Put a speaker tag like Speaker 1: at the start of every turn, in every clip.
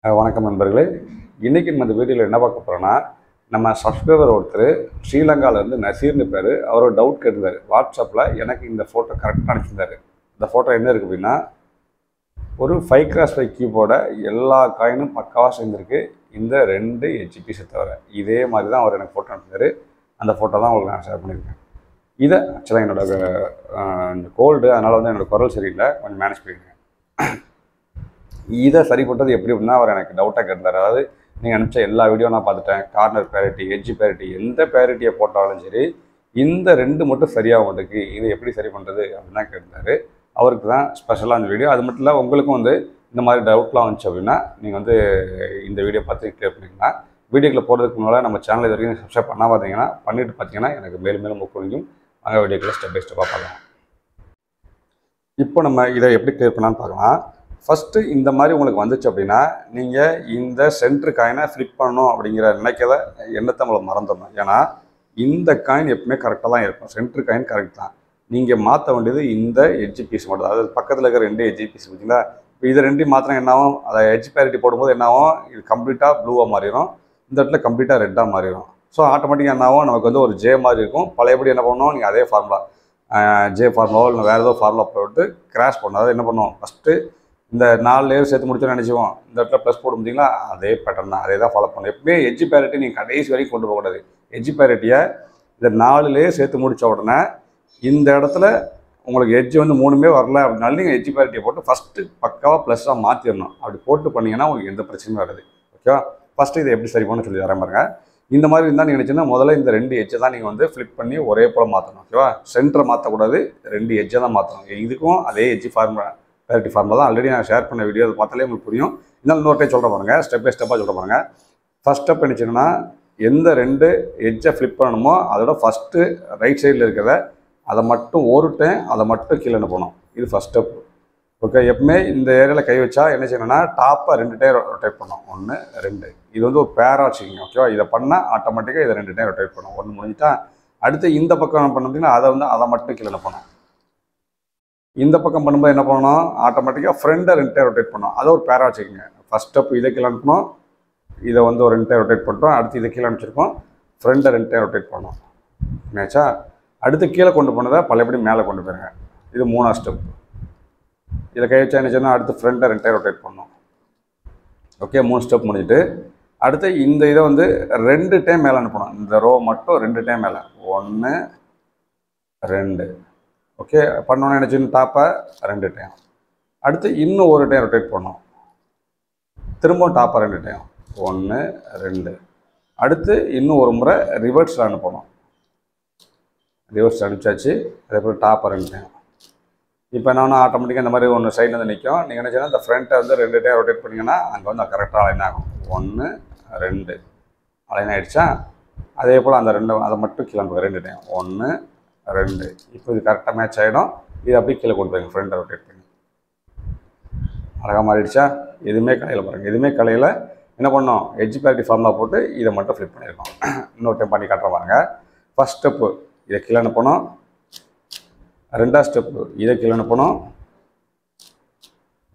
Speaker 1: வணக்கம் நண்பர்களே. இன்றைக்கி நம்ம இந்த வீடியோவில் என்ன பார்க்க போகிறோன்னா, நம்ம சப்ஸ்கிரைபர் ஒருத்தர் ஸ்ரீலங்காவிலேருந்து நசீர்னு பேர். அவர் ஒரு டவுட் கேட்டிருந்தார் வாட்ஸ்அப்பில். எனக்கு இந்த ஃபோட்டோ கரெக்டாக அனுப்பிச்சிருந்தார். இந்த ஃபோட்டோ என்ன இருக்குது அப்படின்னா, ஒரு 5x5 கியூபோட எல்லா காயினும் பக்காவாக சேர்ந்துருக்கு, இந்த 2 HPஸை தவிர. இதே மாதிரி தான் அவர் எனக்கு ஃபோட்டோ அனுப்பிச்சார். அந்த ஃபோட்டோ தான் உங்களுக்கு நான் ஷேர் பண்ணியிருக்கேன். இதை ஆக்சுவலாக என்னோடய கோல்டு, அதனால் வந்து என்னோடய குரல் சரியில்லை, கொஞ்சம் மேனேஜ் பண்ணியிருக்கேன். இதை சரி பண்ணுறது எப்படி அப்படின்னா, அவர் எனக்கு டவுட்டாக கேட்டார். அதாவது நீங்கள் அனுப்பிச்ச எல்லா வீடியோ நான் பார்த்துட்டேன், கார்னர் பேரிட்டி, எட்ஜ் பேரிட்டி, எந்த பேரிட்டியை போட்டாலும் சரி இந்த 2 மட்டும் சரியாக மாட்டுக்கு, இது எப்படி சரி பண்ணுறது அப்படின்னு தான் கேட்டார். அவருக்கு தான் ஸ்பெஷலாக அந்த வீடியோ. அது மட்டும் இல்லை, உங்களுக்கும் வந்து இந்த மாதிரி டவுட்லாம் வந்துச்சு அப்படின்னா நீங்கள் வந்து இந்த வீடியோ பார்த்து கிளியர் பண்ணிக்கலாம். வீடியோக்குள்ள போகிறதுக்கு முன்னால் நம்ம சேனல் இது வரைக்கும் சப்ஸ்கிரைப் பண்ணால் பார்த்தீங்கன்னா பண்ணிட்டு பார்த்தீங்கன்னா எனக்கு மேலும் மேலும் ஊக்குவிக்கும். அங்கே வீடியோக்குள்ள ஸ்டெப் பை ஸ்டெப்பாக பார்க்கலாம். இப்போ நம்ம இதை எப்படி கிளியர் பண்ணலான்னு பார்க்கலாம். ஃபஸ்ட்டு இந்த மாதிரி உங்களுக்கு வந்துச்சு அப்படின்னா, நீங்கள் இந்த சென்ட்ரு காயினை ஃப்ளிப் பண்ணணும் அப்படிங்கிற நினைக்கிறத எண்ணத்தை நம்மளை மறந்துடணும். ஏன்னா இந்த காயின் எப்பவுமே கரெக்டாக தான் இருக்கும். சென்ட்ரு காயின் கரெக்ட் தான். நீங்கள் மாற்ற வேண்டியது இந்த எட்ஜ் பீஸ் மட்டும் தான். அதாவது பக்கத்தில் இருக்கிற 2 எட்ஜ் பீஸ் பார்த்தீங்களா, இப்போ இதை 2 மாத்திரம் என்னாகும், அதை எட்ஜ் பேரிட்டி போடும்போது என்னாகும், இது கம்ப்ளீட்டாக ப்ளூவாக மாறிடும், இந்த இடத்துல கம்ப்ளீட்டாக ரெட்டாக மாறிடும். ஸோ ஆட்டோமேட்டிக்காக என்னாகும், நமக்கு வந்து ஒரு ஜே மாதிரி இருக்கும். பழையபடி என்ன பண்ணணும், நீங்கள் அதே ஃபார்முலா ஜே ஃபார்முலாவோ இல்லை வேறு ஏதோ ஃபார்முலா போட்டு கிராஷ் பண்ணணும். அதாவது என்ன பண்ணுவோம், ஃபஸ்ட்டு இந்த 4 லேயர் சேர்த்து முடிச்சோன்னு நினச்சிவோம், இந்த இடத்துல ப்ளஸ் போட முடியுங்களா, அதே பேட்டர்ன் தான், அதே தான் ஃபாலோ பண்ணணும். எப்பவுமே எட்ஜ் பேரிட்டி நீங்கள் கடைசி வரைக்கும் கொண்டு போகக்கூடாது. எட்ஜ் பேரிட்டியை இந்த 4 லேயர் சேர்த்து முடித்த உடனே இந்த இடத்துல உங்களுக்கு எட்ஜ் வந்து 3மே வரல அப்படின்னாலும் நீங்கள் எட்ஜ் பேரிட்டியை போட்டு ஃபஸ்ட்டு பக்காவாக ப்ளஸ்ஸாக மாற்றிடணும். அப்படி போட்டு பண்ணிங்கன்னா உங்களுக்கு எந்த பிரச்சனையும் வராது. ஓகேவா? ஃபஸ்ட்டு இதை எப்படி சரி பண்ண சொல்லி தரேன் பாருங்க. இந்த மாதிரி இருந்தால் நீங்கள் நினச்சிங்கன்னா முதல்ல இந்த 2 எட்ஜை தான் நீங்கள் வந்து ஃப்ளிப் பண்ணி ஒரே போல் மாற்றணும். ஓகேவா? சென்டரை மாற்றக்கூடாது, 2 எட்ஜை தான் மாற்றணும். இதுக்கும் அதே எட்ஜ் பேரிட்டி ஃபார்முலா தான். ஆல்ரெடி நான் ஷேர் பண்ண வீடியோ அதை பார்த்தாலே உங்களுக்கு புரியும். இன்னும் இன்னொரு டைம் சொல்கிற பாருங்க, ஸ்டெப் பை ஸ்டெப்பாக சொல்கிற பாருங்க. ஃபஸ்ட் ஸ்டெப் என்னச்சுன்னா, எந்த 2 எட்ஜை ஃப்ளிப் பண்ணணுமோ அதோட ஃபஸ்ட்டு ரைட் சைடில் இருக்கிறத அதை மட்டும் ஒரு டைம் அதை மட்டும் கீழே போகணும். இது ஃபஸ்ட் ஸ்டெப். ஓகே, எப்பவுமே இந்த ஏரியாவில் கை வச்சா என்ன செய்யணும்னா, டாப்பை 2 டைம் ரொட்டேட் பண்ணணும். 1 2 இது வந்து ஒரு பேராக வச்சுக்கிங்க. ஓகேவா? இதை பண்ணால் ஆட்டோமேட்டிக்காக இதை 2 டைம் ரொட்டேட் பண்ணணும். 1 முடிஞ்சிட்டா அடுத்து இந்த பக்கம் பண்ணோம்னா அதை மட்டும் கீழே பண்ணணும். இந்த பக்கம் பண்ணும்போது என்ன பண்ணணும், ஆட்டோமேட்டிக்காக ஃப்ரெண்டை 2 டைம் ரொட்டேட் பண்ணணும். அதை ஒரு பேராக வச்சுக்கோங்க. ஃபஸ்ட் ஸ்டெப் இதை கீழே அனுப்பணும், இதை வந்து ஒரு 2 டைம் ரொட்டேட் பண்ணிட்டோம். அடுத்து இதை கீழே அனுப்பிச்சிருக்கோம், ஃப்ரெண்டை 2 டைம் ரொட்டேட் பண்ணணும். என்னாச்சா? அடுத்து கீழே கொண்டு போனதை பழையபடி மேலே கொண்டு போயிருங்க. இது 3ஆவது ஸ்டெப். இதை கை வச்சா என்ன, அடுத்து ஃப்ரெண்டை 2 டைம் ரொட்டேட் பண்ணணும். ஓகே, 3 ஸ்டெப் முடிஞ்சிட்டு அடுத்து இந்த இதை வந்து 2 டைம் மேலே அனுப்பணும். இந்த ரோ மட்டும் 2 டைம் மேலே, 1 2. ஓகே, பண்ணோன்னு நினச்சின்னு டாப்பை 2 டைம். அடுத்து இன்னும் ஒரு டைம் ரொட்டேட் பண்ணணும். திரும்பவும் டாப்பை 2 டைம், 1 2. அடுத்து இன்னும் ஒரு முறை ரிவர்ஸில் அனுப்பணும். ரிவர்ஸ் அனுப்பிச்சாச்சு. அதே போல் டாப்பை 2 டைம். இப்போ என்னன்னா ஆட்டோமேட்டிக்காக இந்த மாதிரி ஒன்று சைடில் வந்து நிற்கும். நீங்கள் என்ன செய்யணும், இந்த ஃப்ரண்ட்டை வந்து 2 டைம் ரொட்டேட் பண்ணிங்கன்னா அங்கே வந்து கரெக்டாக அலைன் ஆகும். 1 2 அலைன் ஆகிடுச்சா? அதே போல் அந்த 2 அதை மட்டும் கீழே 2 டைம், 1 2. இப்போ இது கரெக்டாக மேட்ச் ஆகிடும். இது அப்படியே கீழே கொண்டு போய்ங்க, ஃப்ரெண்டை ரொட்டேட் பண்ணி. அழகாக மாறிடுச்சா? எதுவுமே கலையில் பாருங்கள். எதுவுமே கலையில் என்ன பண்ணோம், எட்ஜ் பேரிட்டி ஃபார்முலா போட்டு இதை மட்டும் ஃப்ளிப் பண்ணியிருக்கோம். இன்னொரு டைம் பண்ணி காட்டுற பாருங்க. ஃபஸ்ட் ஸ்டெப்பு இதை கீழே அனுப்பணும். 2ஆவது ஸ்டெப்பு இதை கீழே அனுப்பணும்.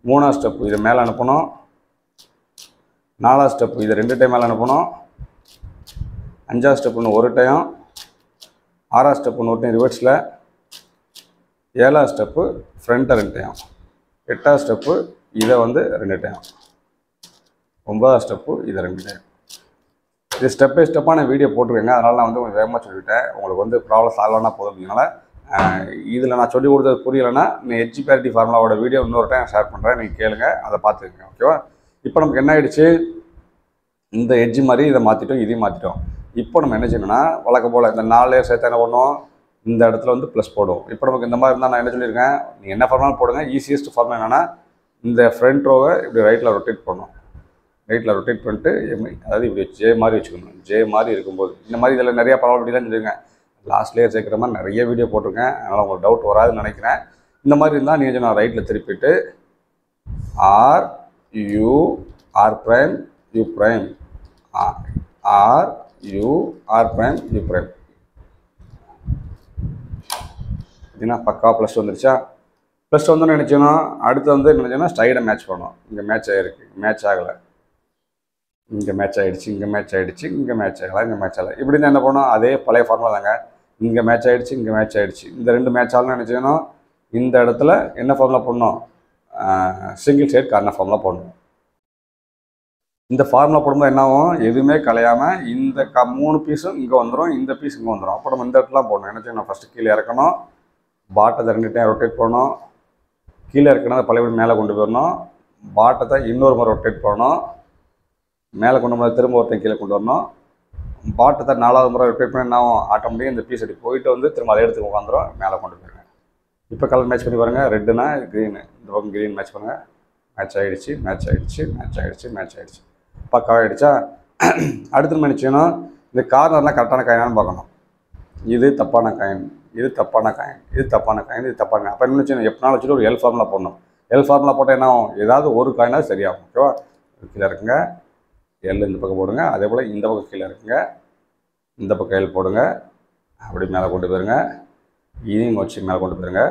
Speaker 1: 3ஆவது ஸ்டெப்பு இதை மேலே அனுப்பணும். 4ஆவது ஸ்டெப்பு இதை 2 டைம் மேலே அனுப்பணும். 5ஆவது ஸ்டெப்புன்னு ஒரு டைம். 6ஆவது ஸ்டெப்பு ஒரு டைம் ரிவர்ஸில். 7ஆவது ஸ்டெப்பு ஃப்ரண்ட்டை 2 டைம். 8ஆவது ஸ்டெப்பு இதை வந்து 2 டைம். 9ஆவது ஸ்டெப்பு இதை 2 டைம். இது ஸ்டெப் பை ஸ்டெப்பாக நான் வீடியோ போட்டிருக்கேங்க. அதனால் நான் வந்து கொஞ்சம் வேகமாக சொல்லிவிட்டேன். உங்களுக்கு வந்து ப்ராப்ளம் சால்வ் ஆனால் போதும். அப்படிங்கனால இதில் நான் சொல்லி கொடுத்தது புரியலைன்னா நான் எட்ஜ் பேரிட்டி ஃபார்முலாவோட வீடியோ இன்னொரு டைம் ஷேர் பண்ணுறேன், நீங்கள் கேளுங்க, அதை பார்த்துக்கங்க. ஓகேவா? இப்போ நமக்கு என்ன ஆகிடுச்சு, இந்த எட்ஜ் மாதிரி இதை மாற்றிட்டோம், இதையும் மாற்றிட்டோம். இப்போ நம்ம என்ன செய்யணும்னா, வழக்கம் போல் இந்த 4 லேயர் சேர்த்து என்ன பண்ணுவோம், இந்த இடத்துல வந்து ப்ளஸ் போடுவோம். இப்போ நமக்கு இந்த மாதிரி இருந்தால் நான் என்ன சொல்லியிருக்கேன், நீங்கள் என்ன ஃபார்முலா போடுங்க. ஈஸியஸ்ட் ஃபார்முலா என்னென்னா, இந்த ஃப்ரண்ட் ரோவை இப்படி ரைட்டில் ரொட்டேட் பண்ணணும். ரைட்டில் ரொட்டேட் பண்ணிட்டு அதாவது இப்படி ஜே மாதிரி வச்சுக்கணும். ஜே மாதிரி இருக்கும்போது இந்த மாதிரி இதில் நிறையா ப்ராபர்ட்டிலாம் சொல்லியிருக்கேன். லாஸ்ட் லேயர் சேர்க்குற மாதிரி நிறைய வீடியோ போட்டிருக்கேன். அதனால் உங்களுக்கு டவுட் வராதுன்னு நினைக்கிறேன். இந்த மாதிரி இருந்தால் நீங்கள் நான் ரைட்டில் திருப்பிட்டு are you are prime you prime, are you are prime you prime. பார்த்தீங்கன்னா பக்கா ப்ளஸ் வந்துருச்சா? ப்ளஸ் வந்து நினச்சோன்னா அடுத்து வந்து நினச்சோன்னா ஸ்டைடை மேட்ச் பண்ணணும். இங்கே மேட்ச் ஆகிருக்கு, மேட்ச் ஆகலை. இங்கே மேட்ச் ஆகிடுச்சு, இங்கே மேட்ச் ஆகிடுச்சு, இங்கே மேட்ச் ஆகலாம், இங்கே மேட்ச் ஆகலாம். இப்படி தான் என்ன பண்ணோம், அதே பழைய ஃபார்முலா தாங்க. இங்கே மேட்ச் ஆகிடுச்சு, இங்கே மேட்ச் ஆகிடுச்சு, இந்த 2 மேட்ச் ஆகணும்னு நினச்சிக்கணும். இந்த இடத்துல என்ன ஃபார்முலா போடணும், சிங்கிள் சைடு கார்னர் ஃபார்முலா போடணும். இந்த ஃபார்முலா போடும்போது என்ன ஆகும், எதுவுமே கலையாமல் இந்த 3 பீஸும் இங்கே வந்துடும், இந்த பீஸ் இங்கே வந்துடும். அப்போ நம்ம இந்த இடத்துல போடணும். என்ன செய்யணும், ஃபஸ்ட்டு கீழே இறக்கணும், பாட்டத்தை 2 டைம் ரொட்டேட் பண்ணணும், கீழே இருக்கணும் அதை பழையபடி மேலே கொண்டு போயிடணும், பாட்டத்தை இன்னொரு முறை ரொட்டேட் பண்ணணும், மேலே கொண்டு போய் திரும்ப ஒருத்தன் கீழே கொண்டு வரணும், பாட்டத்தை 4வது முறை ரொட்டேட் பண்ணி என்ன ஆகும், ஆட்டோமேட்டிக்காக இந்த பீஸ் அப்படி போயிட்டு வந்து திரும்ப அதை எடுத்து உட்காந்துரும், மேலே கொண்டு போயிருங்க. இப்போ கலர் மேட்ச் பண்ணி பாருங்கள். ரெட்டுனா க்ரீனு, இந்த பக்கம் க்ரீன் மேட்ச் பண்ணுங்கள். மேட்ச் ஆகிடுச்சு, மேட்ச் ஆகிடுச்சு, மேட்ச் ஆகிடுச்சு, மேட்ச் ஆகிடுச்சு, பக்காவாகிடுச்சா. அடுத்து நம்ம நினச்சிக்கணும், இந்த கார்னர்லாம் கரெக்டான காயினான்னு பார்க்கணும். இது தப்பான காயின், இது தப்பான காயின், இது தப்பான காயின், இது தப்பான. அப்போ என்ன வச்சுக்கணும், எப்படினாலும் வச்சுட்டு ஒரு எல் ஃபார்முலா போடணும். எல் ஃபார்முலா போட்டால் என்ன ஆகும், ஏதாவது ஒரு காயினாவது சரியாகும். ஓகேவா, கீழே இருக்குங்க, எல் இந்த பக்கம் போடுங்க, அதே போல் இந்த பக்கம் கீழே இருக்குங்க, இந்த பக்கம் எல் போடுங்க, அப்படி மேலே கொண்டு போயிருங்க, இதையும் வச்சு மேலே கொண்டு போயிருங்க.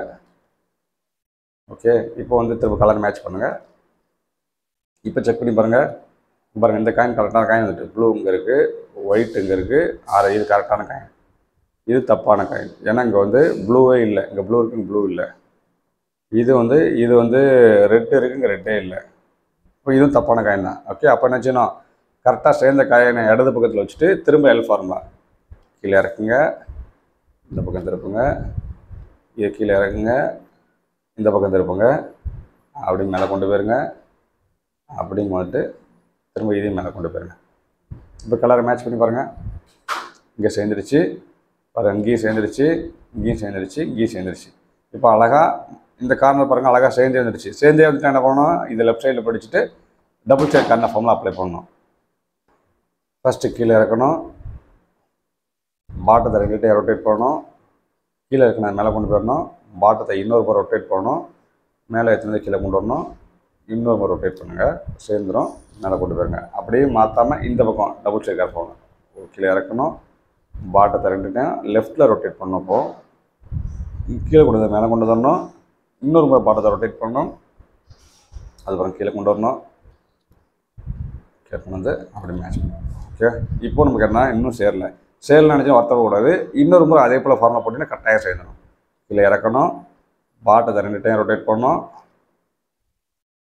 Speaker 1: ஓகே, இப்போ வந்து திரும்ப கலர் மேட்ச் பண்ணுங்கள். இப்போ செக் பண்ணி பாருங்கள். பாருங்கள், இந்த காயின் கரெக்டான காயின் வந்துட்டு, ப்ளூ இங்கே இருக்குது, ஒயிட் இங்கே இருக்குது, இது கரெக்டான காயின், இது தப்பான காயின். ஏன்னா இங்கே வந்து ப்ளூவே இல்லை, இங்கே ப்ளூ இருக்குது, இங்கே ப்ளூ இல்லை. இது வந்து ரெட்டு இருக்குது, இங்கே ரெட்டே இல்லை. இப்போ இதுவும் தப்பான காயின் தான். ஓகே, அப்போ என்ன செய்யணும், கரெக்டாக சேர்ந்த காயினை இடது பக்கத்தில் வச்சுட்டு திரும்ப எல் ஃபார்முலா கீழே இறக்குங்க, இந்த பக்கம் திருப்புங்க, இது கீழே இறக்குங்க, இந்த பக்கம் திருப்புங்க, அப்படி மேலே கொண்டு போயிருங்க, அப்படிங்க வந்துட்டு திரும்ப இதையும் மேலே கொண்டு போயிருங்க. இப்போ கலரை மேட்ச் பண்ணி பாருங்கள். இங்கே சேர்ந்துருச்சு பாருங்கள், இங்கேயும் சேர்ந்துருச்சு, இங்கேயும் சேர்ந்துருச்சு, இங்கேயும் சேர்ந்துருச்சு. இப்போ அழகாக இந்த கார்னர் பாருங்கள், அழகாக சேர்ந்தே வந்துடுச்சு. சேர்ந்தே வந்துட்டு என்ன பண்ணணும், இது லெஃப்ட் சைடில் படிச்சுட்டு double side corner formula apply பண்ணணும். ஃபஸ்ட்டு கீழே இறக்கணும், பாட்டத்தை 2 டைம் ரொட்டேட் பண்ணணும், கீழே இருக்கணும் மேலே கொண்டு போயிடணும், பாட்டத்தை இன்னொரு முறை ரொட்டேட் பண்ணணும், மேலே எடுத்துகிட்டு கீழே கொண்டு வரணும், இன்னொரு முறை ரொட்டேட் பண்ணுங்கள், சேர்ந்துடும், மேலே கொண்டு போயிருங்க. அப்படியே மாற்றாமல் இந்த பக்கம் டபுள் சைட் கார் போகணும். கீழே இறக்கணும், பாட்டத்தை 2 டைம் லெஃப்ட்டில் ரொட்டேட் பண்ணணும், இப்போது கீழே கொண்டு வந்து மேலே கொண்டு வரணும், இன்னொரு முறை பாட்டத்தை ரொட்டேட் பண்ணணும், அதுக்கப்புறம் கீழே கொண்டு வரணும், கீழே கொண்டு வந்து அப்படி மேட்ச் பண்ணணும். ஓகே, இப்போ நமக்கு என்ன இன்னும் சேரல நினச்சா வருத்தப்படக்கூடாது. இன்னொரு முறை அதே போல் ஃபார்முலா போட்டிங்கன்னா கட்டாயம் சேர்ந்துடும். கீழே இறக்கணும், பாட்டத்தை 2 டைம் ரொட்டேட் பண்ணணும்,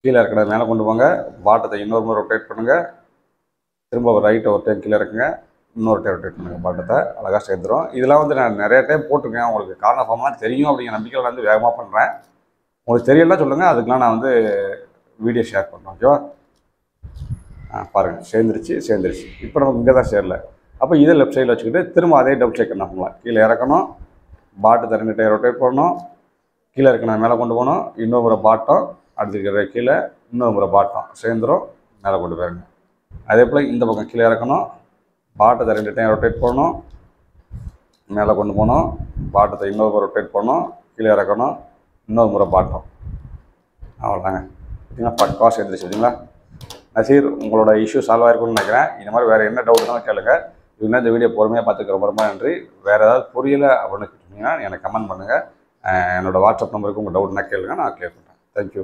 Speaker 1: கீழே இறக்கட மேலே கொண்டு போங்க, பாட்டத்தை இன்னொரு முறை ரொட்டேட் பண்ணுங்கள், திரும்ப ஒரு ரைட்டை ஒரு டைம் கீழே இறக்குங்க, இன்னொரு டைம் ரொட்டேட் பண்ணுங்கள், பாட்டத்தை அழகாக சேர்ந்துடும். இதெல்லாம் வந்து நான் நிறைய டைம் போட்டிருக்கேன், உங்களுக்கு கார்னர் ஃபார்ம்லாம் தெரியும் அப்படிங்கிற நம்பிக்கையில் வந்து வேகமாக பண்ணுறேன். உங்களுக்கு தெரியலாம் சொல்லுங்கள், அதுக்கெலாம் நான் வந்து வீடியோ ஷேர் பண்ணுறேன். ஓகேவா, பாருங்கள் சேர்ந்துருச்சு. இப்போ நமக்கு இங்கே தான் சேரல. அப்போ இதை லெஃப்ட் சைடில் வச்சுக்கிட்டு திரும்ப அதே டபுள் செக் என்ன பண்ணலாம், கீழே இறக்கணும், பாட்டத்தை 2 டைம் ரொட்டேட் பண்ணணும், கீழே இருக்கணும் மேலே கொண்டு போகணும், இன்னொரு முறை பாட்டம், அடுத்துக்கிற கீழே இன்னொரு முறை பாட்டம், சேர்ந்துடும், மேலே கொண்டு போயிருங்க. அதே போல் இந்த பக்கம் கீழே இறக்கணும், பாட்டத்தை 2 டைம் ரொட்டேட் பண்ணணும், மேலே கொண்டு போகணும், பாட்டத்தை இன்னொரு முறை ரொட்டேட் பண்ணணும், கீழே இறக்கணும், இன்னொரு முறை பாட்டம். அவ்வளோதாங்க. பார்த்தீங்கன்னா பக்காவாக சேர்ந்துருச்சு. பார்த்தீங்களா நசீர், உங்களோட இஷ்யூ சால்வ் ஆகிருக்குன்னு நினைக்கிறேன். இந்த மாதிரி வேறு என்ன டவுட் இருந்தாலும் கேளுங்க. இதுனா இந்த வீடியோ பொறுமையாக பார்த்துக்க ரொம்ப நன்றி. வேறு ஏதாவது புரியலை அப்படின்னு சொன்னீங்கன்னா எனக்கு கமெண்ட் பண்ணுங்கள். என்னோடய வாட்ஸ்அப் நம்பருக்கு உங்கள் டவுட்னா கேளுங்க, நான் கிளியர் பண்ணுறேன். தேங்க்யூ.